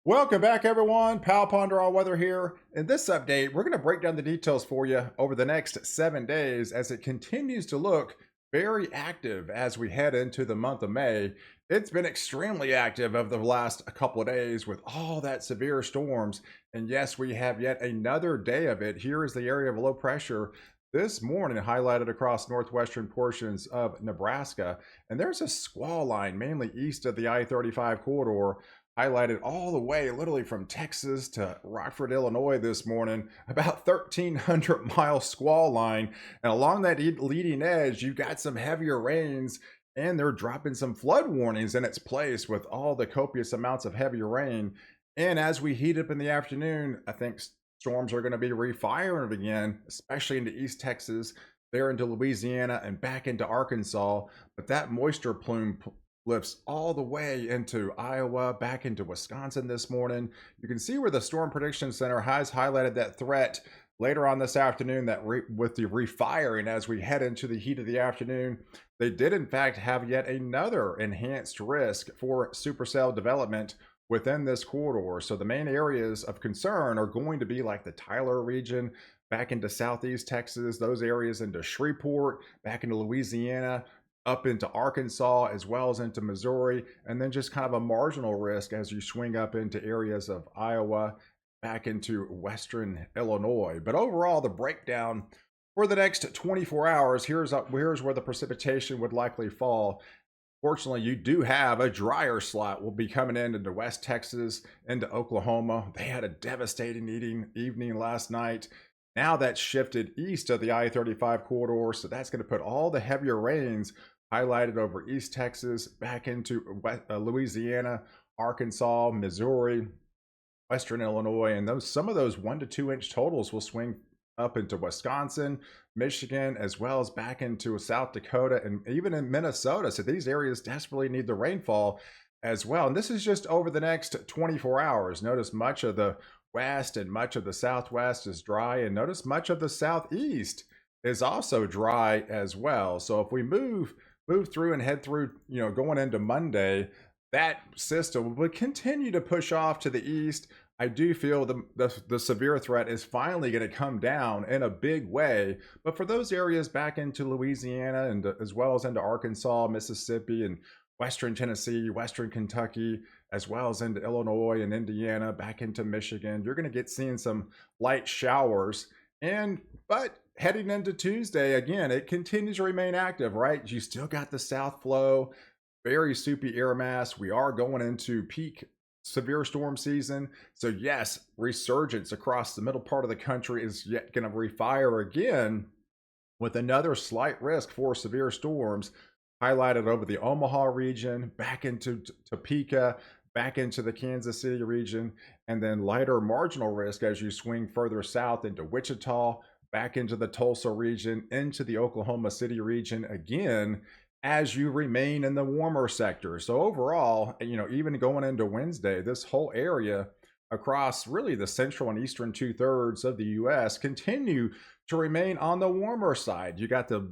Welcome back, everyone. Pal Ponder All Weather here. In this update, we're going to break down the details for you over the next 7 days as it continues to look very active as we head into the month of May. It's been extremely active over the last couple of days with all that severe storms. And yes, we have yet another day of it. Here is the area of low pressure this morning highlighted across northwestern portions of Nebraska. And there's a squall line mainly east of the I-35 corridor highlighted all the way literally from Texas to Rockford, Illinois this morning, about 1,300-mile squall line. And along that leading edge, you've got some heavier rains, and they're dropping some flood warnings in its place with all the copious amounts of heavier rain. And as we heat up in the afternoon, I think storms are going to be refiring again, especially into East Texas, there into Louisiana and back into Arkansas. But that moisture plume lifts all the way into Iowa, back into Wisconsin this morning. You can see where the Storm Prediction Center has highlighted that threat later on this afternoon, that with the refiring as we head into the heat of the afternoon. They did in fact have yet another enhanced risk for supercell development within this corridor. So the main areas of concern are going to be like the Tyler region, back into southeast Texas, those areas into Shreveport, back into Louisiana, up into Arkansas, as well as into Missouri, and then just kind of a marginal risk as you swing up into areas of Iowa, back into western Illinois. But overall, the breakdown for the next 24 hours, here's where the precipitation would likely fall. Fortunately, you do have a drier slot will be coming in into West Texas, into Oklahoma. They had a devastating evening last night. Now that's shifted east of the I-35 corridor, so that's going to put all the heavier rains highlighted over East Texas, back into Louisiana, Arkansas, Missouri, western Illinois, and some of those 1 to 2 inch totals will swing up into Wisconsin, Michigan, as well as back into South Dakota and even in Minnesota. So these areas desperately need the rainfall as well. And this is just over the next 24 hours. Notice much of the west and much of the southwest is dry, and notice much of the southeast is also dry as well. So if we move through and head through, going into Monday, that system will continue to push off to the east. I do feel the severe threat is finally going to come down in a big way. But for those areas back into Louisiana and as well as into Arkansas, Mississippi, and western Tennessee, western Kentucky, as well as into Illinois and Indiana, back into Michigan, you're going to seeing some light showers. But heading into Tuesday, again, it continues to remain active, right? You still got the south flow, very soupy air mass. We are going into peak severe storm season. So yes, resurgence across the middle part of the country is yet going to refire again with another slight risk for severe storms highlighted over the Omaha region, back into Topeka, back into the Kansas City region, and then lighter marginal risk as you swing further south into Wichita, back into the Tulsa region, into the Oklahoma City region again, as you remain in the warmer sector. So overall, even going into Wednesday, this whole area across really the central and eastern 2/3 of the U.S. continue to remain on the warmer side. You got the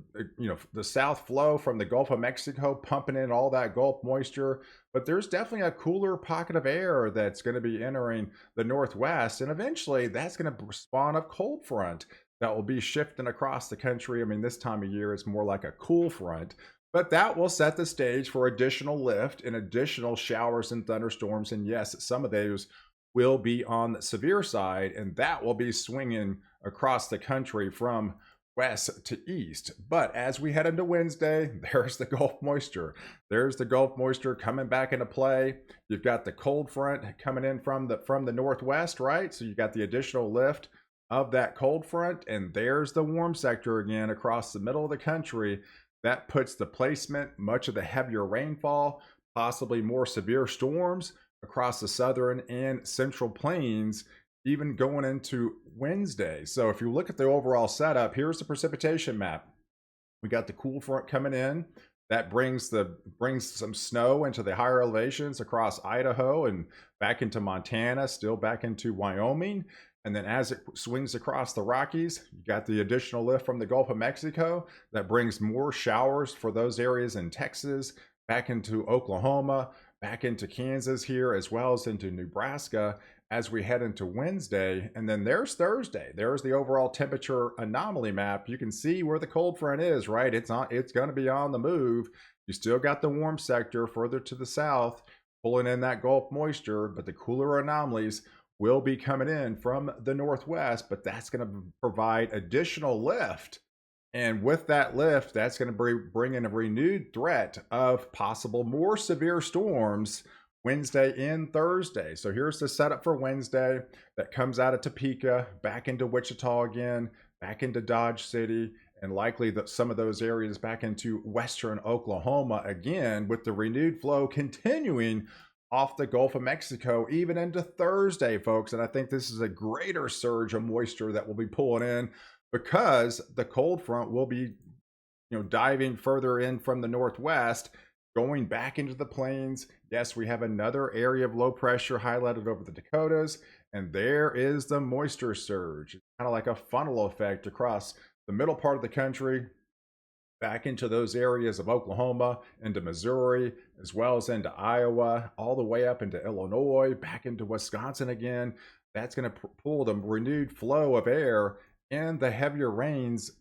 south flow from the Gulf of Mexico pumping in all that Gulf moisture, but there's definitely a cooler pocket of air that's going to be entering the northwest, and eventually that's going to spawn a cold front that will be shifting across the country. I mean, this time of year it's more like a cool front, but that will set the stage for additional lift and additional showers and thunderstorms. And yes, some of those will be on the severe side, and that will be swinging across the country from west to east. But as we head into Wednesday, there's the Gulf moisture. There's the Gulf moisture coming back into play. You've got the cold front coming in from the northwest, right? So you got the additional lift of that cold front, and there's the warm sector again across the middle of the country. That puts the placement, much of the heavier rainfall, possibly more severe storms across the southern and central plains, even going into Wednesday. So if you look at the overall setup, here's the precipitation map. We got the cool front coming in. That brings some snow into the higher elevations across Idaho and back into Montana, still back into Wyoming. And then as it swings across the Rockies, you got the additional lift from the Gulf of Mexico that brings more showers for those areas in Texas, back into Oklahoma, back into Kansas here, as well as into Nebraska as we head into Wednesday. And then there's Thursday. There's the overall temperature anomaly map. You can see where the cold front is, right? It's going to be on the move. You still got the warm sector further to the south pulling in that Gulf moisture, but the cooler anomalies will be coming in from the northwest, but that's going to provide additional lift. And with that lift, that's going to bring in a renewed threat of possible more severe storms Wednesday and Thursday. So here's the setup for Wednesday that comes out of Topeka, back into Wichita again, back into Dodge City, and likely some of those areas back into western Oklahoma again, with the renewed flow continuing off the Gulf of Mexico even into Thursday, folks. And I think this is a greater surge of moisture that will be pulling in because the cold front will be, diving further in from the northwest, going back into the plains. Yes, we have another area of low pressure highlighted over the Dakotas, and there is the moisture surge. It's kind of like a funnel effect across the middle part of the country, back into those areas of Oklahoma, into Missouri, as well as into Iowa, all the way up into Illinois, back into Wisconsin again. That's going to pull the renewed flow of air, and the heavier rains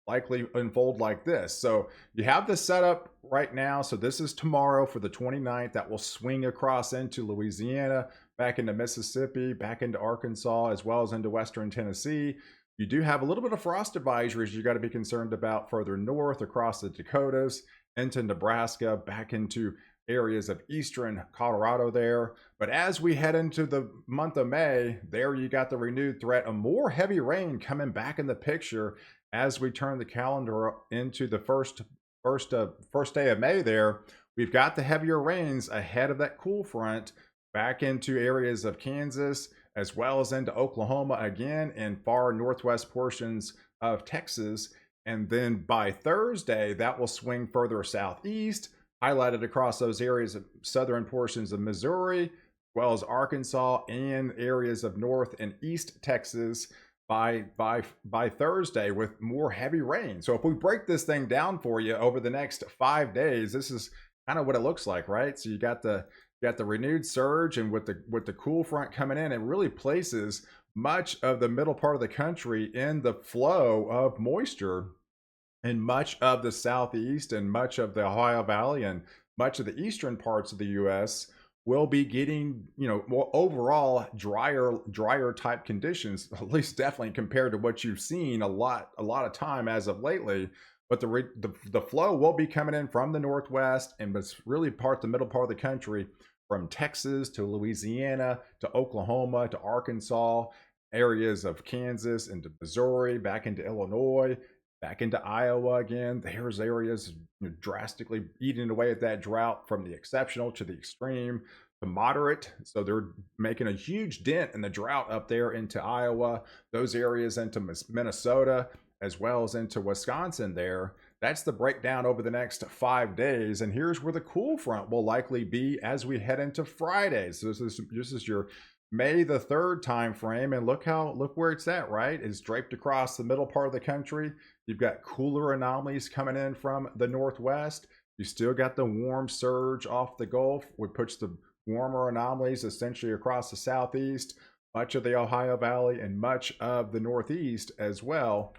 likely unfold like this. So you have the setup right now. So this is tomorrow for the 29th. That will swing across into Louisiana, back into Mississippi, back into Arkansas, as well as into western Tennessee. You do have a little bit of frost advisories you got to be concerned about further north across the Dakotas, into Nebraska, back into areas of eastern Colorado there. But as we head into the month of May, there you got the renewed threat of more heavy rain coming back in the picture as we turn the calendar into the first day of May there. We've got the heavier rains ahead of that cool front back into areas of Kansas, as well as into Oklahoma again, and far northwest portions of Texas. And then by Thursday, that will swing further southeast, highlighted across those areas of southern portions of Missouri, as well as Arkansas and areas of north and east Texas by Thursday, with more heavy rain. So if we break this thing down for you over the next 5 days, this is kind of what it looks like, right? So you got the renewed surge, and with the cool front coming in, it really places much of the middle part of the country in the flow of moisture, and much of the southeast and much of the Ohio Valley and much of the eastern parts of the U.S. will be getting, more overall drier type conditions, at least definitely compared to what you've seen a lot of time as of lately. But the flow will be coming in from the northwest, and it's really the middle part of the country, from Texas to Louisiana to Oklahoma to Arkansas, areas of Kansas into Missouri, back into Illinois, back into Iowa again. There's areas drastically eating away at that drought, from the exceptional to the extreme to moderate. So they're making a huge dent in the drought up there into Iowa, those areas into Minnesota, as well as into Wisconsin there. That's the breakdown over the next 5 days. And here's where the cool front will likely be as we head into Friday. So this is your May the 3rd time frame, and look where it's at, right? It's draped across the middle part of the country. You've got cooler anomalies coming in from the northwest. You still got the warm surge off the Gulf, which puts the warmer anomalies essentially across the southeast, much of the Ohio Valley, and much of the northeast as well,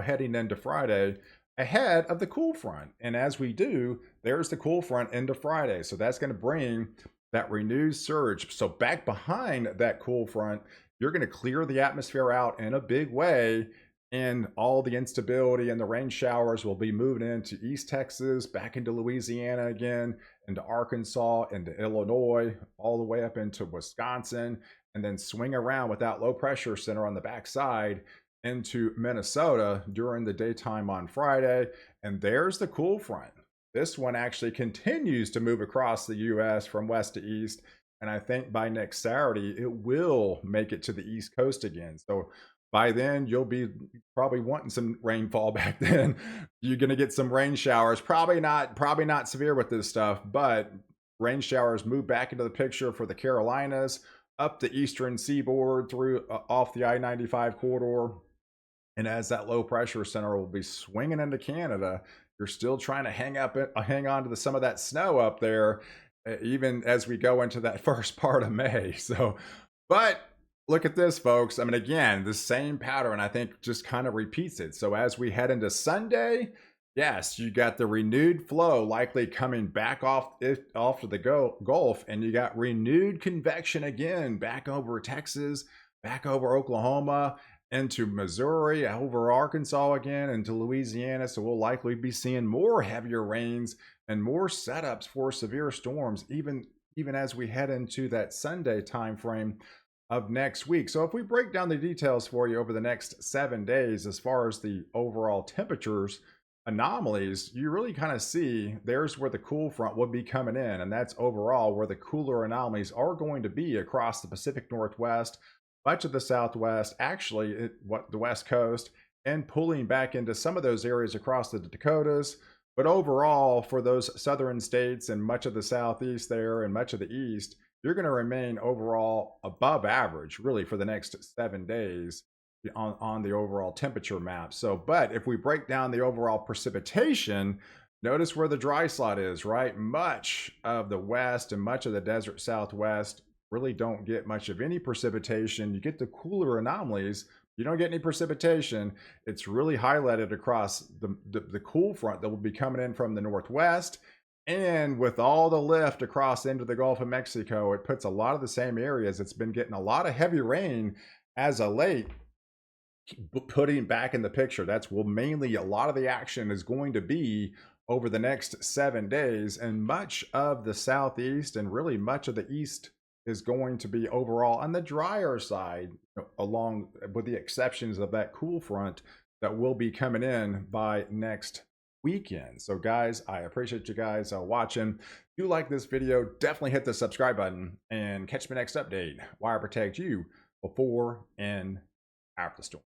heading into Friday, ahead of the cool front. And as we do, there's the cool front into Friday. So that's going to bring that renewed surge. So back behind that cool front, you're going to clear the atmosphere out in a big way, and all the instability and the rain showers will be moving into East Texas, back into Louisiana again, into Arkansas, into Illinois, all the way up into Wisconsin, and then swing around with that low pressure center on the backside into Minnesota during the daytime on Friday. And there's the cool front. This one actually continues to move across the U.S. from west to east, and I think by next Saturday it will make it to the East Coast again. So by then you'll be probably wanting some rainfall back then. You're going to get some rain showers, probably not severe with this stuff, but rain showers move back into the picture for the Carolinas, up the eastern seaboard, through off the I-95 corridor. And as that low pressure center will be swinging into Canada, you're still trying to hang on to some of that snow up there. even as we go into that first part of May. So, but look at this, folks. I mean, again, the same pattern, I think, just kind of repeats it. So, as we head into Sunday, yes, you got the renewed flow likely coming back off to the Gulf, and you got renewed convection again back over Texas, back over Oklahoma, into Missouri, over Arkansas again, into Louisiana. So we'll likely be seeing more heavier rains and more setups for severe storms, even as we head into that Sunday time frame of next week. So if we break down the details for you over the next 7 days, as far as the overall temperatures anomalies, you really kind of see there's where the cool front would be coming in, and that's overall where the cooler anomalies are going to be across the Pacific Northwest, much of the Southwest, actually what the West Coast, and pulling back into some of those areas across the Dakotas. But overall, for those southern states and much of the Southeast there and much of the East, you're going to remain overall above average, really, for the next 7 days on the overall temperature map. So, but if we break down the overall precipitation, notice where the dry slot is, right? Much of the West and much of the desert Southwest really don't get much of any precipitation. You get the cooler anomalies, you don't get any precipitation. It's really highlighted across the cool front that will be coming in from the Northwest. And with all the lift across into the Gulf of Mexico, it puts a lot of the same areas. It's been getting a lot of heavy rain as of late, putting back in the picture. That's mainly a lot of the action is going to be over the next 7 days, and much of the Southeast and really much of the East is going to be overall on the drier side, along with the exceptions of that cool front that will be coming in by next weekend. So guys, I appreciate you guys watching. If you like this video, definitely hit the subscribe button and catch me next update where I protect you before and after the storm.